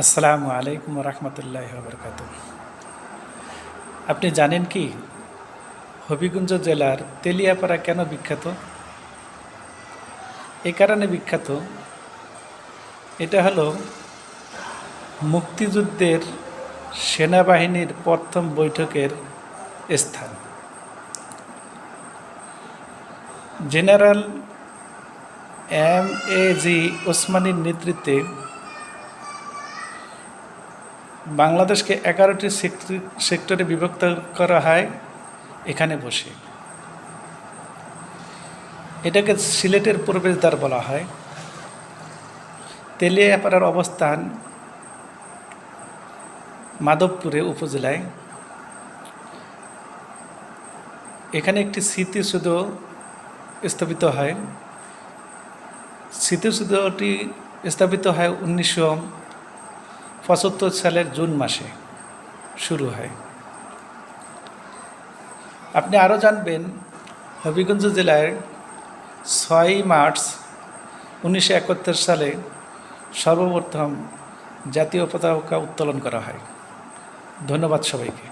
আসসালামু আলাইকুম রহমতুল্লাহ বরকাত। আপনি জানেন কি হবিগঞ্জ জেলার তেলিয়াপাড়া কেন বিখ্যাত? এই কারণে বিখ্যাত, এটা হলো মুক্তিযুদ্ধের সেনাবাহিনীর প্রথম বৈঠকের স্থান। জেনারেল এম.এ.জি. ওসমানীর নেতৃত্বে বাংলাদেশকে 11টি সেক্টরে বিভক্ত করা হয় এখানে বসে। এটাকে সিলেটের প্রবেশদ্বার বলা হয়। তেলিয়াপাড়ার অবস্থান মাধবপুরে উপজেলায়। এখানে একটি স্মৃতিসৌধ স্থাপিত হয়। স্মৃতিসৌধটি স্থাপিত হয় 1975 সালের জুন মাসে শুরু হয়। আপনি আরও জানবেন হবিগঞ্জ জেলায় 6 মার্চ 1971 সালে সর্বপ্রথম জাতীয় পতাকা উত্তোলন করা হয়। ধন্যবাদ সবাইকে।